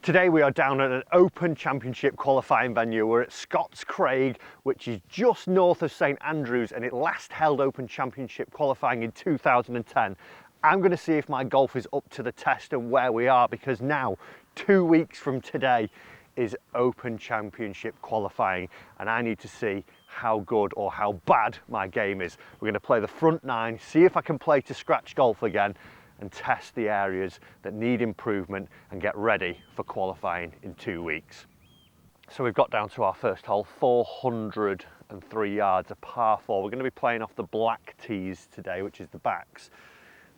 Today we are down at an Open Championship qualifying venue. We're at Scotscraig, which is just north of St Andrews, and it last held Open Championship qualifying in 2010. I'm going to see if my golf is up to the test and where we are, because now, 2 weeks from today, is Open Championship qualifying, and I need to see how good or how bad my game is. We're going to play the front nine, see if I can play to scratch golf again, and test the areas that need improvement and get ready for qualifying in 2 weeks. So we've got down to our first hole, 403 yards, a par 4. We're going to be playing off the black tees today, which is the backs.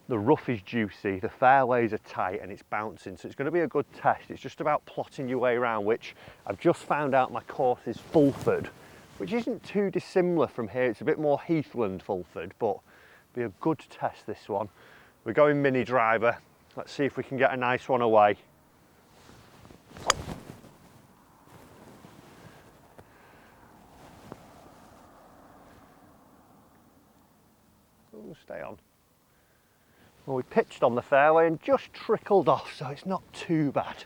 The rough is juicy, the fairways are tight and it's bouncing, so it's going to be a good test. It's just about plotting your way around, which I've just found out my course is Fulford, which isn't too dissimilar from here. It's a bit more heathland Fulford, but be a good test this one. We're going mini driver. Let's see if we can get a nice one away. Ooh, stay on. Well, we pitched on the fairway and just trickled off, so it's not too bad.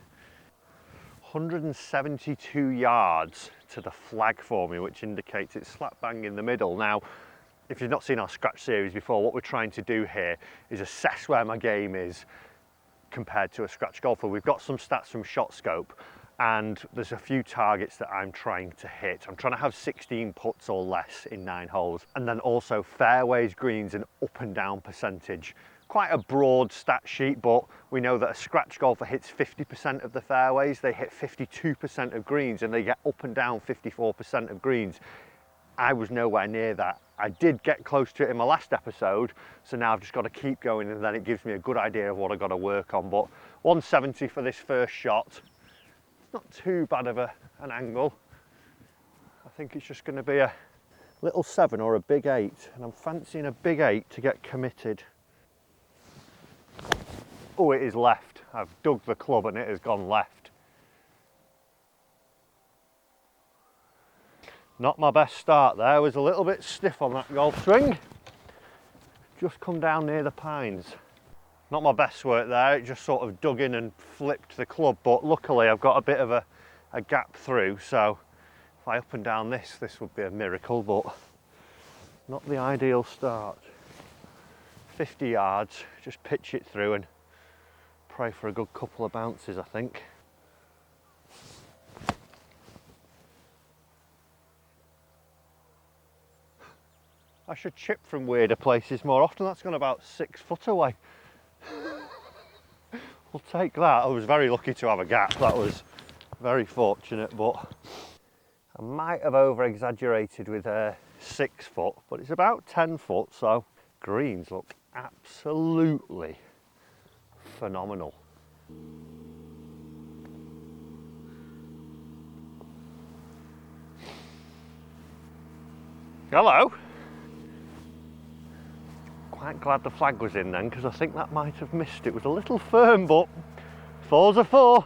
172 yards to the flag for me, which indicates it's slap bang in the middle. Now, if you've not seen our scratch series before, what we're trying to do here is assess where my game is compared to a scratch golfer. We've got some stats from ShotScope, and there's a few targets that I'm trying to hit. I'm trying to have 16 putts or less in 9 holes, and then also fairways, greens, and up and down percentage. Quite a broad stat sheet, but we know that a scratch golfer hits 50% of the fairways, they hit 52% of greens, and they get up and down 54% of greens. I was nowhere near that. I did get close to it in my last episode, so now I've just got to keep going, and then it gives me a good idea of what I've got to work on. But 170 for this first shot, not too bad of an angle. I think it's just going to be a little 7 or a big 8, and I'm fancying a big 8 to get committed. Oh, it is left. I've dug the club and it has gone left. Not my best start there. I was a little bit stiff on that golf swing. Just come down near the pines. Not my best work there. It just sort of dug in and flipped the club, but luckily I've got a bit of a gap through, so if I up and down this would be a miracle, but not the ideal start. 50 yards, just pitch it through and pray for a good couple of bounces, I think. I should chip from weirder places more often. That's gone about 6 foot away. We'll take that. I was very lucky to have a gap. That was very fortunate, but I might have over exaggerated with 6 foot, but it's about 10 foot, so greens look absolutely phenomenal. Hello. Quite glad the flag was in then, because I think that might have missed. It was a little firm, but 4's a 4.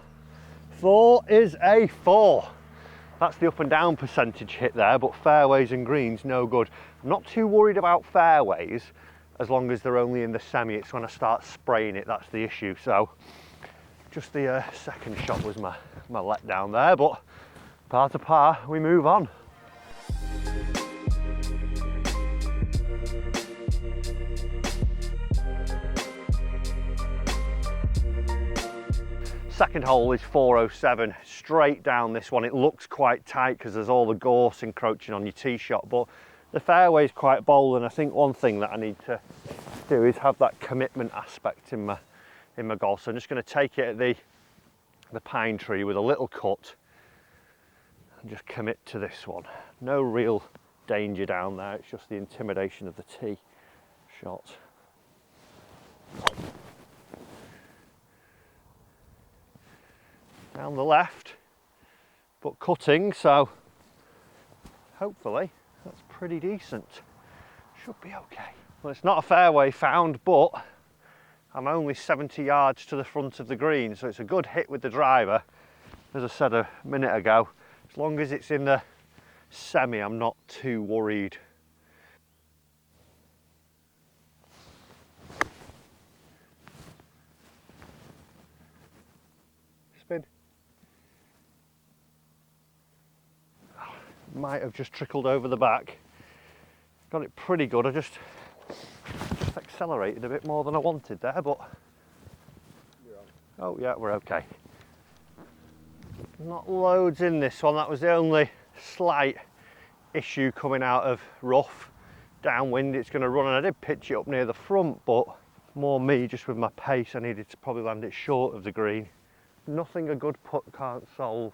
4 is a 4. That's the up and down percentage hit there, but fairways and greens, no good. I'm not too worried about fairways, as long as they're only in the semi. It's when I start spraying it, that's the issue. So just the second shot was my letdown there, but par to par, we move on. Second hole is 407, straight down this one. It looks quite tight because there's all the gorse encroaching on your tee shot, but the fairway is quite bold, and I think one thing that I need to do is have that commitment aspect in my golf. So I'm just going to take it at the pine tree with a little cut and just commit to this one. No real danger down there, it's just the intimidation of the tee shot. Down the left, but cutting, so hopefully that's pretty decent. Should be okay. Well, it's not a fairway found, but I'm only 70 yards to the front of the green, so it's a good hit with the driver. As I said a minute ago, as long as it's in the semi, I'm not too worried. Spin. might have just trickled over the back. Got it pretty good. I just accelerated a bit more than I wanted there, but oh yeah, we're okay. Not loads in this one. That was the only slight issue coming out of rough. Downwind, it's going to run, and I did pitch it up near the front, but more me just with my pace. I needed to probably land it short of the green. Nothing a good putt can't solve.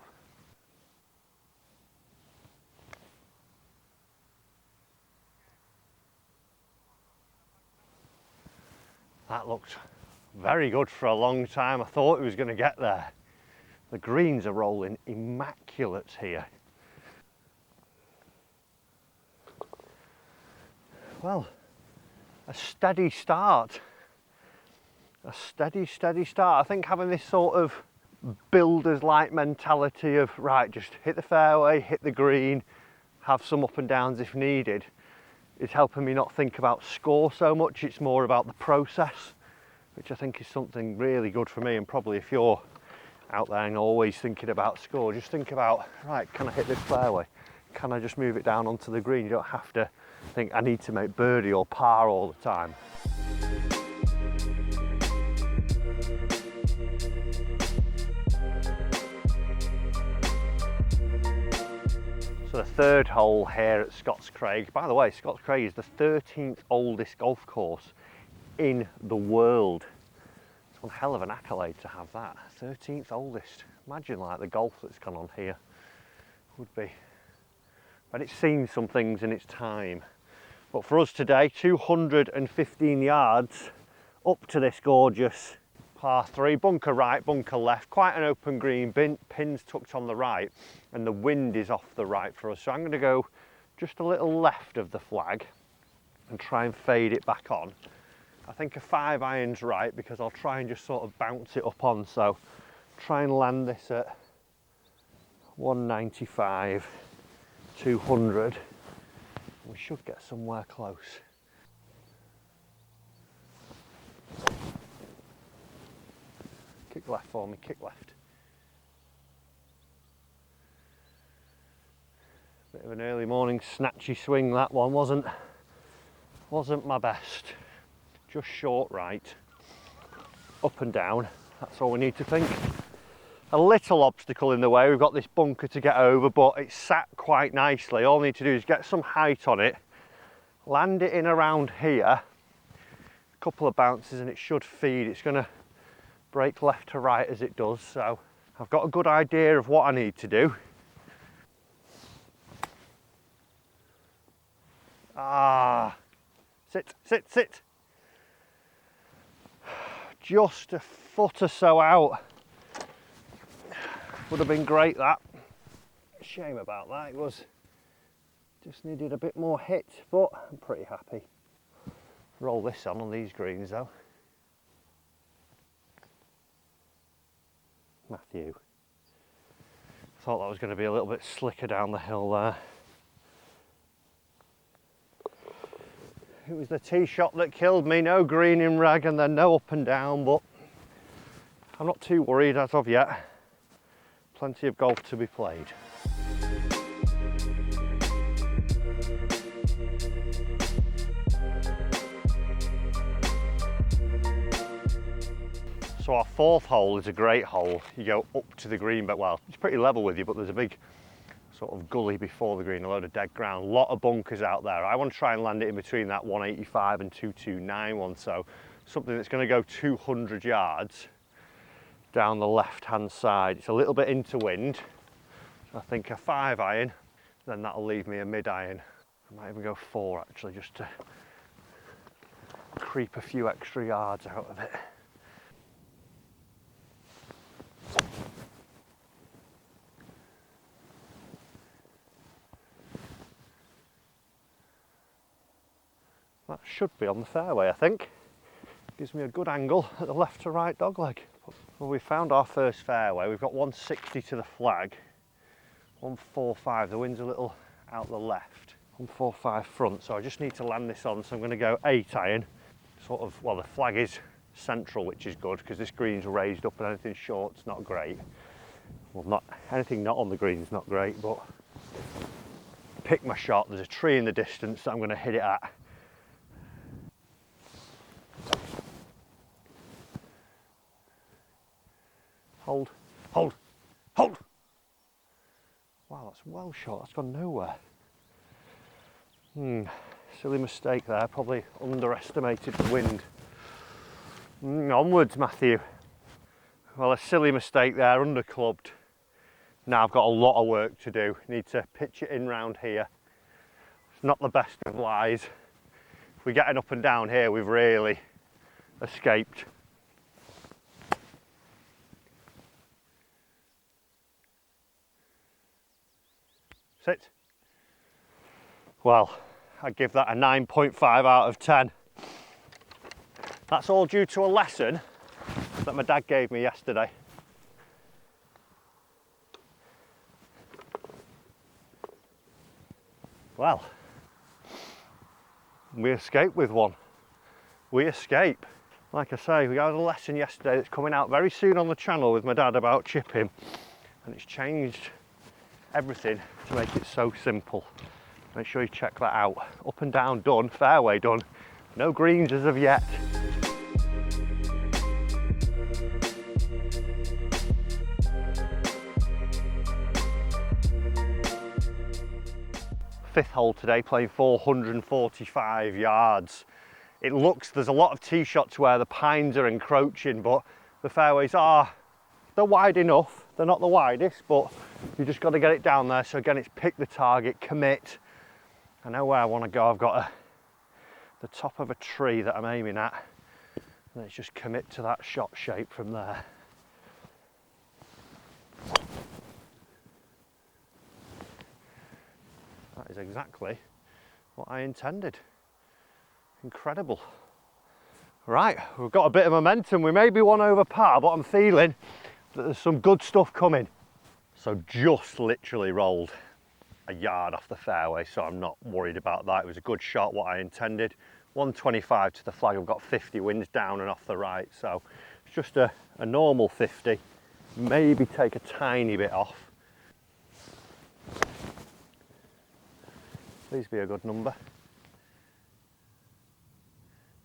That looked very good for a long time. I thought it was going to get there. The greens are rolling immaculate here. Well, a steady start. A steady start. I think having this sort of builders-like mentality of, right, just hit the fairway, hit the green, have some up and downs if needed, is helping me not think about score so much. It's more about the process, which I think is something really good for me. And probably if you're out there and always thinking about score, just think about, right, can I hit this fairway? Can I just move it down onto the green? You don't have to think I need to make birdie or par all the time. So the third hole here at Scotscraig. By the way, Scotscraig is the 13th oldest golf course in the world. It's one hell of an accolade to have that. 13th oldest. Imagine like the golf that's gone on here would be. But it's seen some things in its time. But for us today, 215 yards up to this gorgeous par 3, bunker right, bunker left, quite an open green, pins tucked on the right, and the wind is off the right for us. So I'm going to go just a little left of the flag and try and fade it back on. I think a 5-iron's right, because I'll try and just sort of bounce it up on. So try and land this at 195, 200. We should get somewhere close. Kick left for me, kick left. Bit of an early morning snatchy swing that one, wasn't my best. Just short right, up and down, that's all we need to think. A little obstacle in the way, we've got this bunker to get over, but it's sat quite nicely. All I need to do is get some height on it, land it in around here, a couple of bounces and it should feed. It's going to break left to right as it does, so I've got a good idea of what I need to do. Sit. Just a foot or so out. Would have been great, that. Shame about that. It was just needed a bit more hit, but I'm pretty happy. Roll this on these greens though. Matthew. Thought that was going to be a little bit slicker down the hill there. It was the tee shot that killed me. No green in rag and then no up and down, but I'm not too worried as of yet. Plenty of golf to be played. So our fourth hole is a great hole. You go up to the green, but well, it's pretty level with you, but there's a big sort of gully before the green, a load of dead ground, a lot of bunkers out there. I want to try and land it in between that 185 and 229 one, so something that's going to go 200 yards down the left hand side. It's a little bit into wind. I think a 5-iron, then that'll leave me a mid-iron. I might even go 4 actually, just to creep a few extra yards out of it. That should be on the fairway, I think. Gives me a good angle at the left to right dogleg. Well, we found our first fairway. We've got 160 to the flag, 145. The wind's a little out the left, 145 front. So I just need to land this on. So I'm going to go 8-iron. Sort of, well, the flag is central, which is good because this green's raised up and anything short's not great. Well, not anything not on the green's not great, but pick my shot. There's a tree in the distance that I'm going to hit it at. Hold, hold, hold. Wow, that's well shot. That's gone nowhere. Silly mistake there. Probably underestimated the wind. Onwards, Matthew. Well, a silly mistake there, underclubbed. Now I've got a lot of work to do. Need to pitch it in round here. It's not the best of lies. If we get an up and down here, we've really escaped. Sit. Well, I'd give that a 9.5 out of 10. That's all due to a lesson that my dad gave me yesterday. Well, we escaped with one. We escape. Like I say, we had a lesson yesterday that's coming out very soon on the channel with my dad about chipping, and it's changed everything to make it so simple. Make sure you check that out. Up and down done, fairway done. No greens as of yet. Fifth hole today, playing 445 yards. It looks, there's a lot of tee shots where the pines are encroaching, but the fairways they're wide enough. They're not the widest, but you just got to get it down there. So again, it's pick the target, commit. I know where I want to go. I've got the top of a tree that I'm aiming at, and it's just commit to that shot shape from there. That is exactly what I intended. Incredible. Right, we've got a bit of momentum. We may be one over par, but I'm feeling that there's some good stuff coming. So just literally rolled a yard off the fairway, so I'm not worried about that. It was a good shot, what I intended. 125 to the flag. I've got 50 winds down and off the right, so it's just a normal 50. Maybe take a tiny bit off. Please be a good number.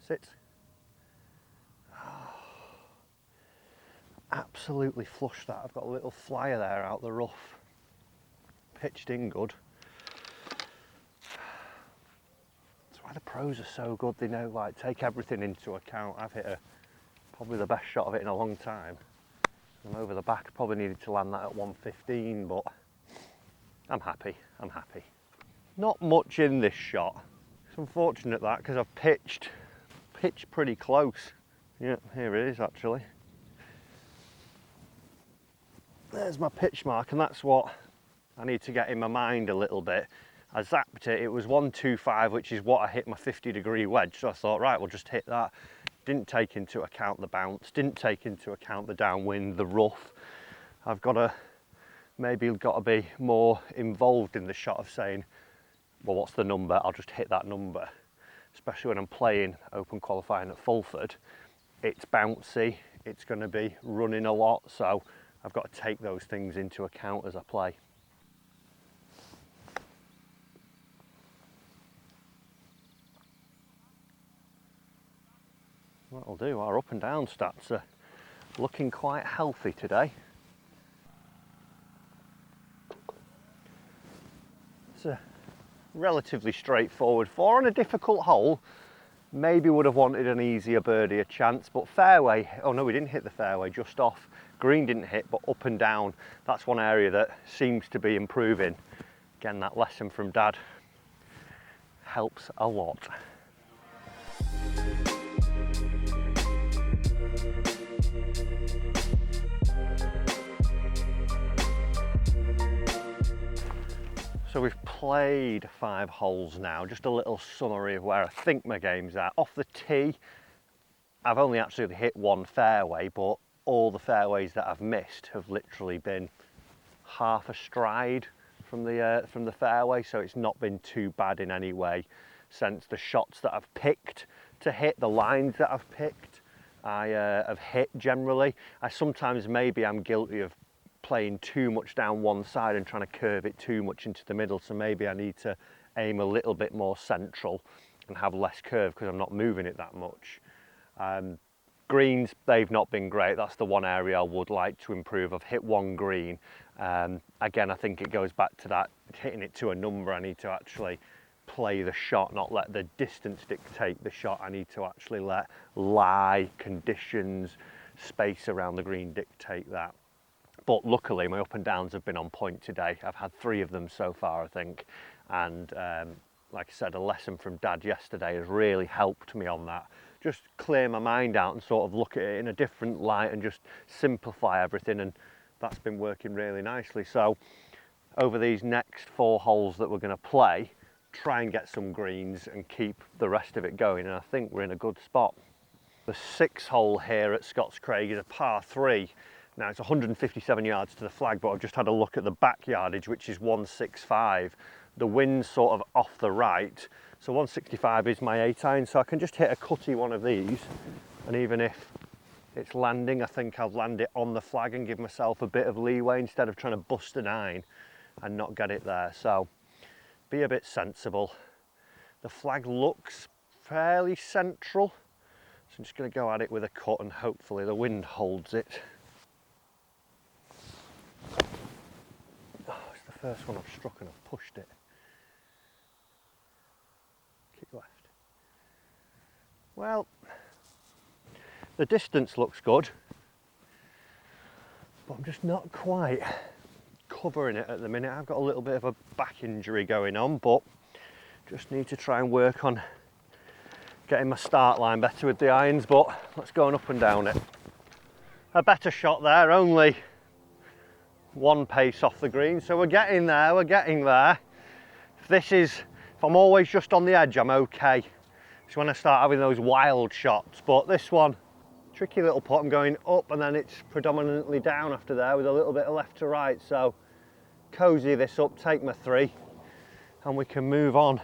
Sit. Oh, absolutely flushed that. I've got a little flyer there out the rough. Pitched in good. That's why the pros are so good. They know, like, take everything into account. I've hit probably the best shot of it in a long time. I'm over the back. Probably needed to land that at 115, but I'm happy. I'm happy. Not much in this shot. It's unfortunate that, because I've pitched pretty close. Yeah, here it is actually. There's my pitch mark, and that's what I need to get in my mind a little bit. I zapped it, it was 125, which is what I hit my 50-degree wedge, so I thought, right, we'll just hit that. Didn't take into account the bounce, didn't take into account the downwind, the rough. I've maybe got to be more involved in the shot of saying, well, what's the number? I'll just hit that number. Especially when I'm playing open qualifying at Fulford, it's bouncy, it's going to be running a lot, so I've got to take those things into account as I play. That'll do. Our up and down stats are looking quite healthy today. It's a relatively straightforward four on a difficult hole. Maybe would have wanted an easier birdie a chance, but fairway, oh no, we didn't hit the fairway, just off. Green didn't hit, but up and down, that's one area that seems to be improving. Again, that lesson from Dad helps a lot. So we've played 5 holes now, just a little summary of where I think my game's at. Off the tee, I've only actually hit one fairway, but all the fairways that I've missed have literally been half a stride from the fairway, so it's not been too bad in any way. Since the shots that I've picked to hit, the lines that I've picked, I have hit generally. I sometimes maybe I'm guilty of playing too much down one side and trying to curve it too much into the middle, so maybe I need to aim a little bit more central and have less curve because I'm not moving it that much. Greens, they've not been great. That's the one area I would like to improve. I've hit one green. Again, I think it goes back to that hitting it to a number. I need to actually play the shot, not let the distance dictate the shot. I need to actually let lie, conditions, space around the green dictate that. But luckily my up and downs have been on point today. I've had 3 of them so far, I think, and like I said, a lesson from Dad yesterday has really helped me on that. Just clear my mind out and sort of look at it in a different light and just simplify everything, and that's been working really nicely. So over these next 4 holes that we're going to play, try and get some greens and keep the rest of it going, and I think we're in a good spot. The 6th hole here at Scotscraig is a par 3. Now it's 157 yards to the flag, but I've just had a look at the back yardage, which is 165. The wind's sort of off the right, so 165 is my 8-iron, so I can just hit a cutty one of these, and even if it's landing, I think I'll land it on the flag and give myself a bit of leeway instead of trying to bust an iron and not get it there. So be a bit sensible. The flag looks fairly central, so I'm just going to go at it with a cut and hopefully the wind holds it. Oh, it's the first one I've struck and I've pushed it. Kick left. Well, the distance looks good, but I'm just not quite covering it at the minute. I've got a little bit of a back injury going on, but just need to try and work on getting my start line better with the irons, but let's go and up and down it. A better shot there, only 1 pace off the green, so we're getting there, we're getting there. If I'm always just on the edge, I'm okay. It's when I start having those wild shots, but this one, tricky little putt. I'm going up and then it's predominantly down after there with a little bit of left to right, so cozy this up, take my 3 and we can move on.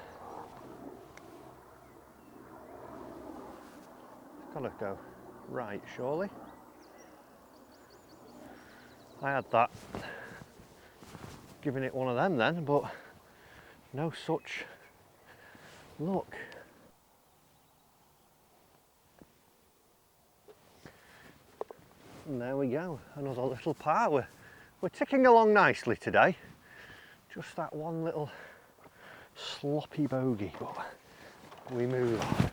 It's gotta go right, surely. I had that giving it one of them then, but no such luck. And there we go, another little par. We're ticking along nicely today. Just that one little sloppy bogey, but we move on.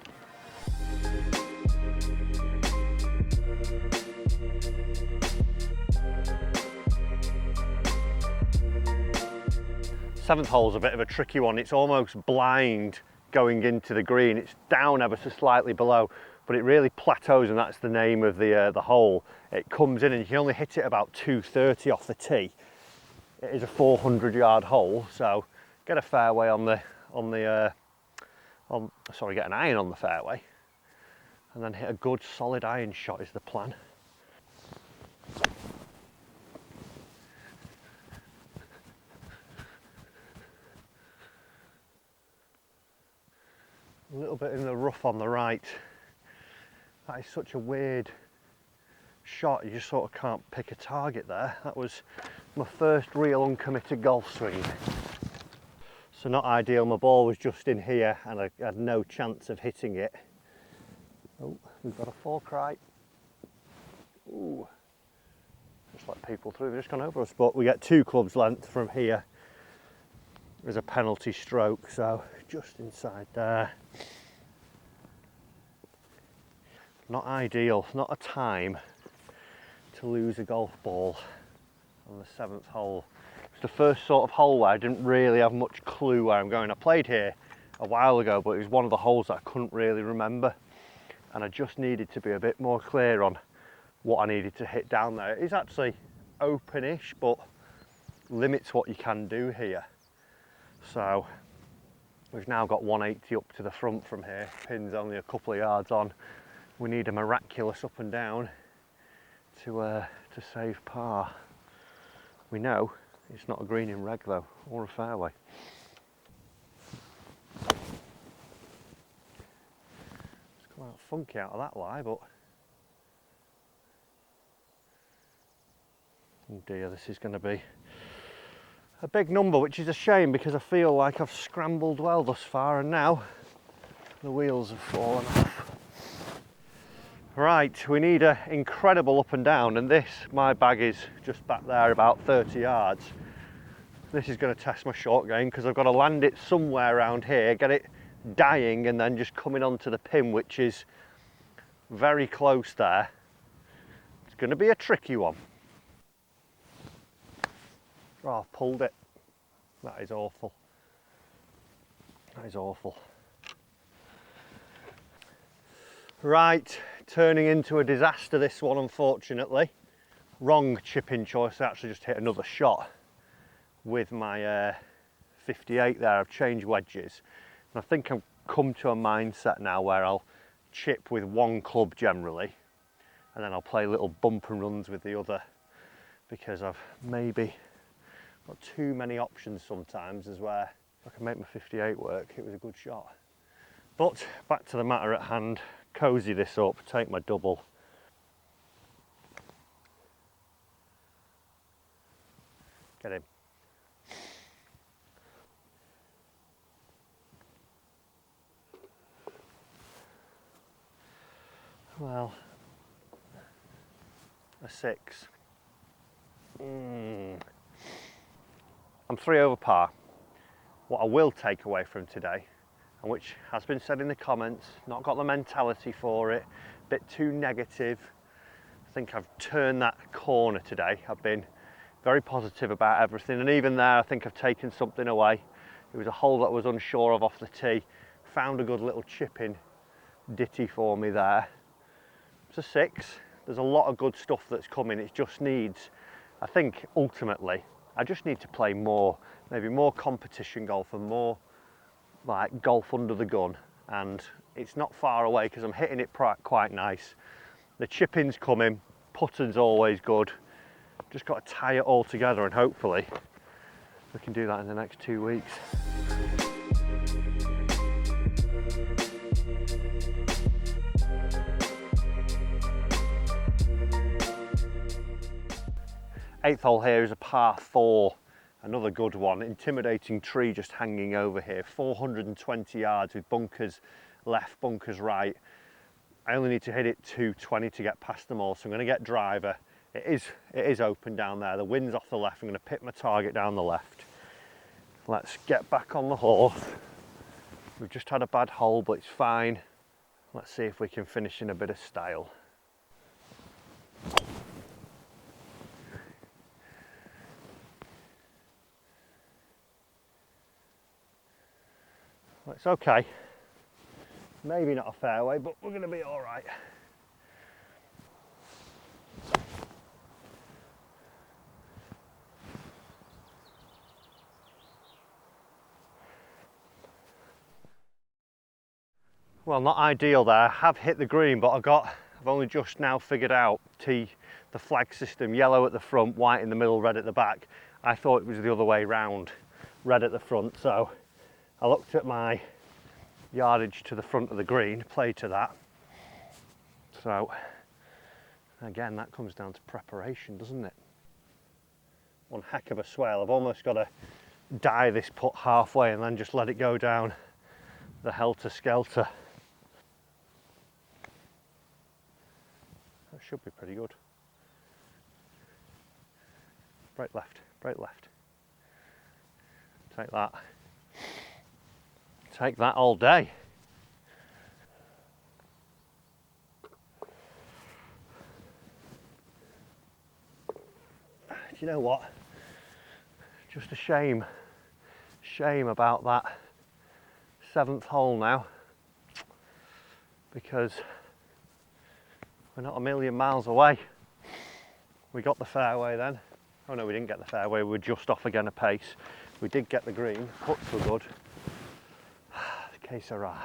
Seventh hole's a bit of a tricky one. It's almost blind going into the green. It's down ever so slightly below, but it really plateaus, and that's the name of the hole. It comes in and you can only hit it about 230 off the tee. It is a 400-yard hole, so get a fairway get an iron on the fairway, and then hit a good solid iron shot is the plan. A little bit in the rough on the right. That is such a weird shot, you just sort of can't pick a target there. That was my first real uncommitted golf swing. So not ideal, my ball was just in here and I had no chance of hitting it. Oh, we've got a fork right. Ooh, just let people through, they've just gone over us, but we get 2 clubs length from here. There's a penalty stroke, so just inside there. Not ideal, not a time to lose a golf ball on the 7th hole. It's the first sort of hole where I didn't really have much clue where I'm going. I played here a while ago, but it was one of the holes that I couldn't really remember, and I just needed to be a bit more clear on what I needed to hit down there. It is actually open-ish, but limits what you can do here. So we've now got 180 up to the front from here, pin's only a couple of yards on. We need a miraculous up and down to save par. We know it's not a green in reg though, or a fairway. It's come out funky out of that lie, but Oh dear, this is going to be a big number, which is a shame because I feel like I've scrambled well thus far and now the wheels have fallen off. Right, we need an incredible up and down, and this, my bag is just back there about 30 yards. This is going to test my short game because I've got to land it somewhere around here, get it dying and then just coming onto the pin, which is very close there. It's going to be a tricky one. Oh, I've pulled it. That is awful. That is awful. Right, turning into a disaster this one, unfortunately. Wrong chipping choice. I actually just hit another shot with my 58 there. I've changed wedges. And I think I've come to a mindset now where I'll chip with one club generally, and then I'll play little bump and runs with the other, because I've maybe got too many options sometimes, as where if I can make my 58 work, it was a good shot. But back to the matter at hand, cozy this up, take my double. Get him. Well, a 6. I'm 3 over par. What I will take away from today, and which has been said in the comments, not got the mentality for it, a bit too negative. I think I've turned that corner today. I've been very positive about everything, and even there I think I've taken something away. It was a hole that I was unsure of off the tee. Found a good little chipping ditty for me there. It's a 6. There's a lot of good stuff that's coming. It just needs, I think ultimately, I just need to play more, maybe more competition golf and more like golf under the gun. And it's not far away because I'm hitting it quite nice. The chipping's coming, putting's always good. Just got to tie it all together, and hopefully we can do that in the next 2 weeks. Eighth hole here is a par 4, another good one. Intimidating tree just hanging over here, 420 yards with bunkers left, bunkers right. I only need to hit it 220 to get past them all, so I'm going to get driver. It is open down there, the wind's off the left. I'm going to pick my target down the left. Let's get back on the horse. We've just had a bad hole, but it's fine. Let's see if we can finish in a bit of style. Well, it's okay. Maybe not a fairway, but we're going to be all right. Well, not ideal there. I have hit the green, but I've only just now figured out the flag system. Yellow at the front, white in the middle, red at the back. I thought it was the other way round, red at the front. So I looked at my yardage to the front of the green, played to that. So again, that comes down to preparation, doesn't it? One heck of a swell. I've almost got to die this putt halfway and then just let it go down the helter-skelter. That should be pretty good. Break left, break left. Take that. Take that all day. Do you know what? Just a shame about that 7th hole now, because we're not a million miles away. We got the fairway then. Oh no, we didn't get the fairway, we were just off again a pace. We did get the green, putts were good. Que sera.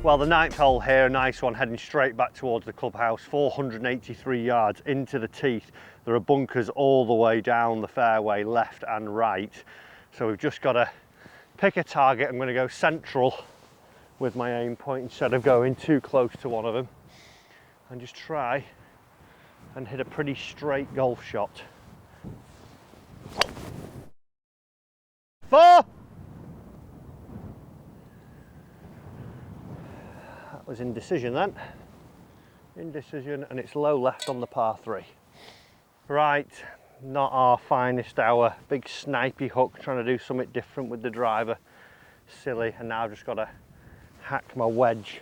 Well, the 9th hole here, a nice one, heading straight back towards the clubhouse, 483 yards into the teeth. There are bunkers all the way down the fairway, left and right. So we've just got to pick a target. I'm going to go central with my aim point instead of going too close to one of them, and just try and hit a pretty straight golf shot. 4! That was indecision then. Indecision, and it's low left on the par 3. Right, not our finest hour. Big snipey hook, trying to do something different with the driver. Silly, and now I've just got to hack my wedge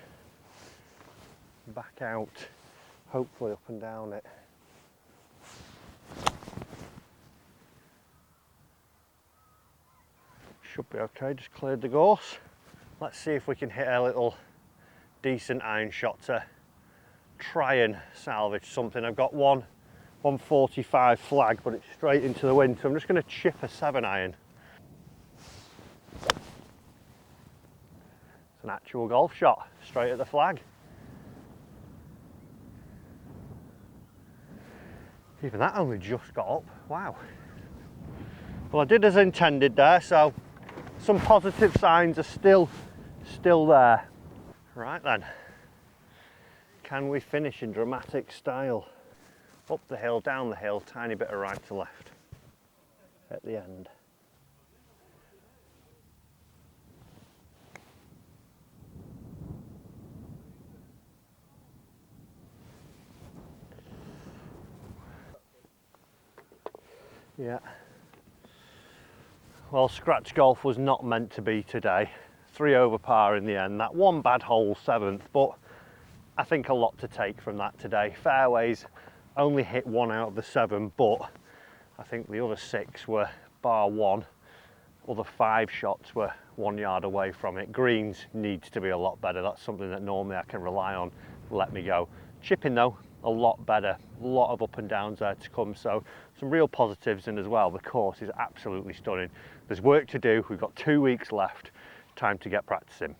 back out, hopefully up and down it. Should be okay, just cleared the gorse. Let's see if we can hit a little decent iron shot to try and salvage something. I've got one 145 flag, but it's straight into the wind, so I'm just going to chip a 7-iron. It's an actual golf shot, straight at the flag. Even that only just got up, wow. Well, I did as intended there, so some positive signs are still there. Right then, can we finish in dramatic style? Up the hill, down the hill, tiny bit of right to left at the end. Yeah. Well, scratch golf was not meant to be today. 3 over par in the end. That one bad hole, 7th, but I think a lot to take from that today. Fairways only hit 1 out of the 7, but I think the other 6 were bar 1. Other 5 shots were 1 yard away from it. Greens needs to be a lot better. That's something that normally I can rely on. Let me go. Chipping though, a lot better. A lot of up and downs there to come. So some real positives, and as well, the course is absolutely stunning. There's work to do. We've got 2 weeks left. Time to get practicing.